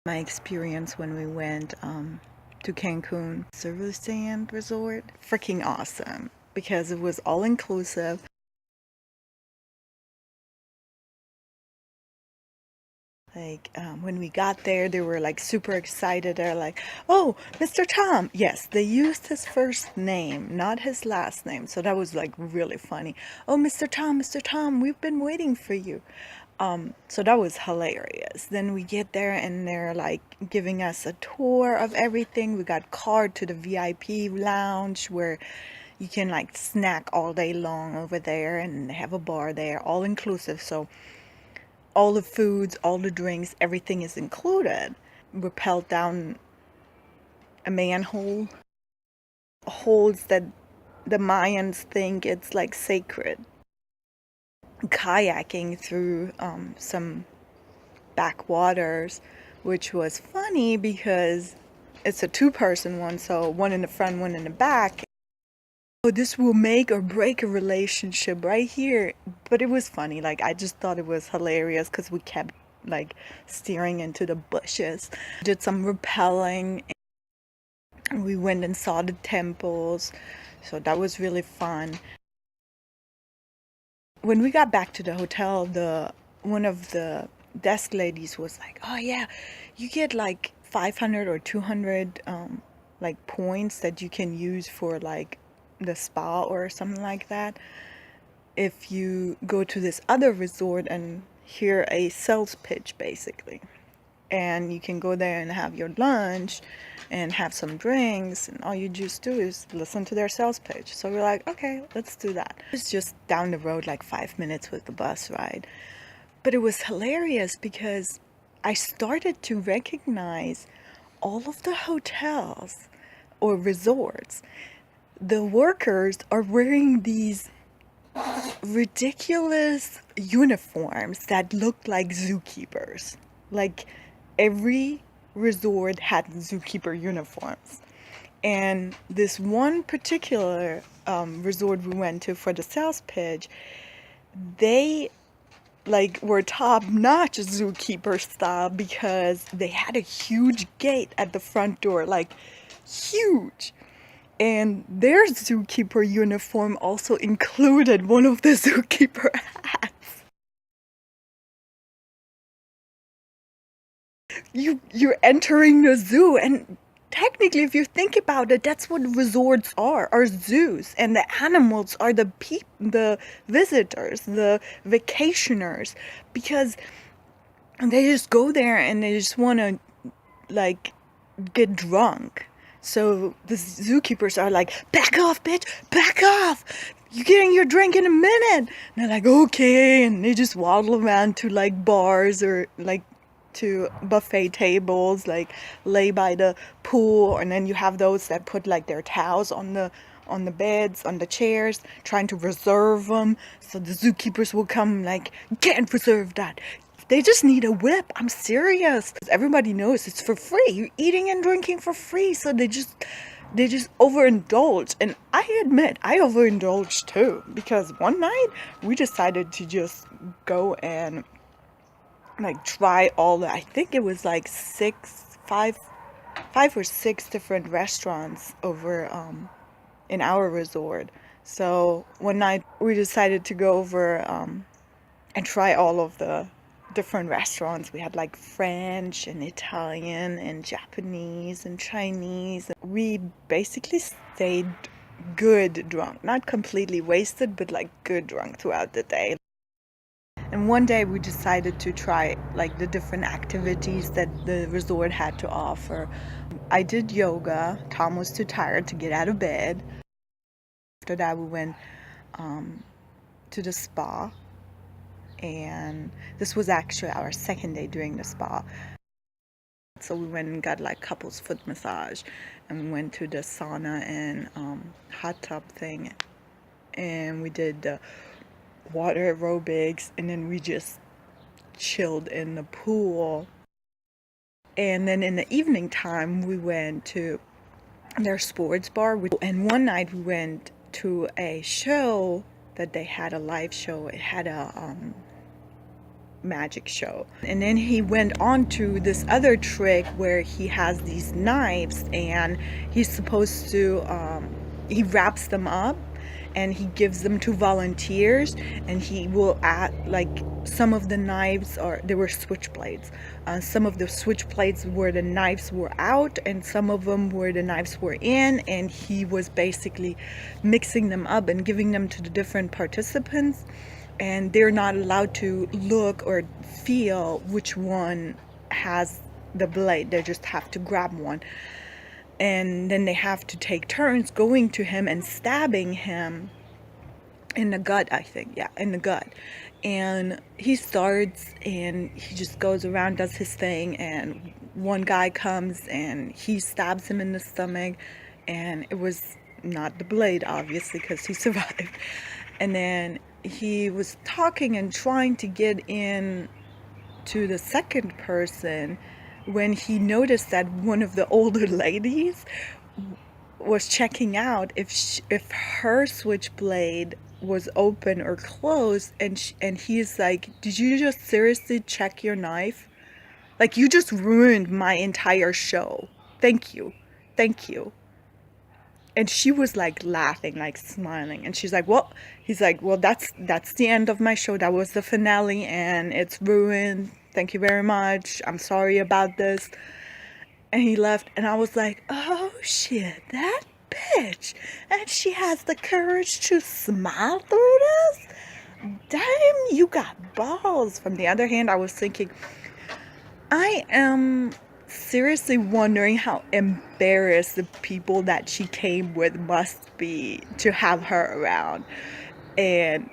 My experience when we went to Cancun, Silver Sand Resort, freaking awesome because it was all inclusive. Like when we got there, they were like super excited. They're like, "Oh, Mr. Tom." Yes, they used his first name, not his last name. So that was like really funny. "Oh, Mr. Tom, we've been waiting for you." So that was hilarious. Then we get there and they're like giving us a tour of everything. We got card to the VIP lounge where you can like snack all day long over there, and they have a bar there, all inclusive. So all the foods, all the drinks, everything is included. Rappelled down a manhole, holes that the Mayans think it's like sacred. Kayaking through some backwaters, which was funny because it's a two-person one, so one in the front, one in the back. Oh, this will make or break a relationship right here. But it was funny. Like, I just thought it was hilarious because we kept like steering into the bushes. Did some rappelling. We went and saw the temples. So that was really fun. When we got back to the hotel, the one of the desk ladies was like, "Oh yeah, you get like 500 or 200 like points that you can use for like the spa or something like that if you go to this other resort and hear a sales pitch basically." And you can go there and have your lunch and have some drinks, and all you just do is listen to their sales pitch. So we're like, okay, let's do that. It's just down the road, like 5 minutes with the bus ride. But it was hilarious because I started to recognize all of the hotels or resorts. The workers are wearing these ridiculous uniforms that look like zookeepers. Like every resort had zookeeper uniforms. And this one particular resort we went to for the sales pitch, they like were top notch zookeeper style because they had a huge gate at the front door, like huge. And their zookeeper uniform also included one of the zookeeper hats. You're entering the zoo, and technically if you think about it, that's what resorts are zoos, and the animals are the visitors, the vacationers, because they just go there and they just want to like get drunk. So the zookeepers are like, "Back off, bitch, back off. You're getting your drink in a minute." And they're like, "Okay." And they just waddle around to like bars or like to buffet tables, like lay by the pool. And then you have those that put like their towels on the beds, on the chairs, trying to reserve them. So the zookeepers will come like, "Can't reserve that. They just need a whip. I'm serious." Everybody knows it's for free. You're eating and drinking for free, so they just overindulge. And I admit I overindulged too, because one night we decided to just go and like try all the, I think it was like five or six different restaurants over in our resort. So one night we decided to go over and try all of the different restaurants. We had like French and Italian and Japanese and Chinese. We basically stayed good drunk, not completely wasted, but like good drunk throughout the day. And one day we decided to try like the different activities that the resort had to offer. I did yoga. Tom was too tired to get out of bed. After that, we went um, to the spa, and this was actually our second day doing the spa. So we went and got like couples foot massage, and we went to the sauna and hot tub thing, and we did the water aerobics, and then we just chilled in the pool. And then in the evening time, we went to their sports bar, and one night we went to a show that they had, a live show. It had magic show. And then he went on to this other trick where he has these knives and he's supposed to he wraps them up and he gives them to volunteers, and he will add, like, some of the knives are, they were switchblades, some of the switchblades where the knives were out and some of them where the knives were in, and he was basically mixing them up and giving them to the different participants, and they're not allowed to look or feel which one has the blade. They just have to grab one, and then they have to take turns going to him and stabbing him in the gut, I think. Yeah, in the gut. And he starts and he just goes around, does his thing, and one guy comes and he stabs him in the stomach, and it was not the blade, obviously, because he survived. And then he was talking and trying to get in to the second person when he noticed that one of the older ladies was checking out if her switchblade was open or closed, and he's like, "Did you just seriously check your knife? Like, you just ruined my entire show. Thank you, thank you." And she was like laughing, like smiling, and she's like, "Well," he's like, "Well, that's the end of my show. That was the finale, and it's ruined. Thank you very much. I'm sorry about this." And he left, and I was like, "Oh shit, that bitch. And she has the courage to smile through this? Damn, you got balls." From the other hand, I was thinking, I am seriously wondering how embarrassed the people that she came with must be to have her around. And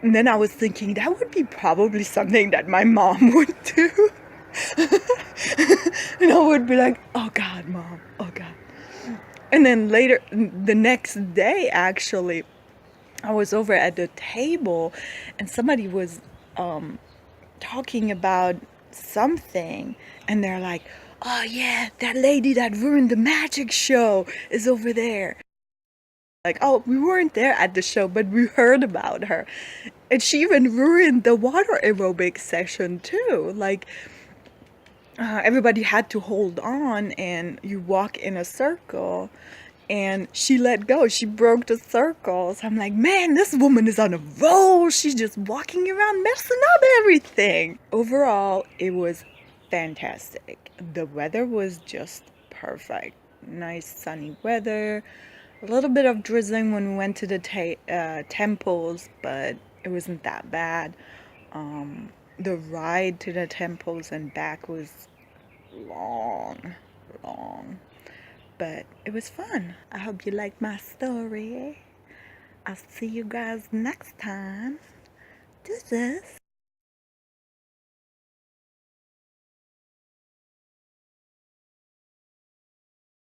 then I was thinking that would be probably something that my mom would do. And I would be like, "Oh God, Mom, oh God." And then later, the next day, actually, I was over at the table and somebody was talking about something, and they're like, "Oh yeah, that lady that ruined the magic show is over there." Like, "Oh, we weren't there at the show, but we heard about her." And she even ruined the water aerobics session too. Like, everybody had to hold on and you walk in a circle, and she let go. She broke the circle. So I'm like, man, this woman is on a roll. She's just walking around messing up everything. Overall, it was fantastic. The weather was just perfect. Nice sunny weather. A little bit of drizzling when we went to the temples, but it wasn't that bad. The ride to the temples and back was long, long. But it was fun. I hope you liked my story. I'll see you guys next time. Deuces.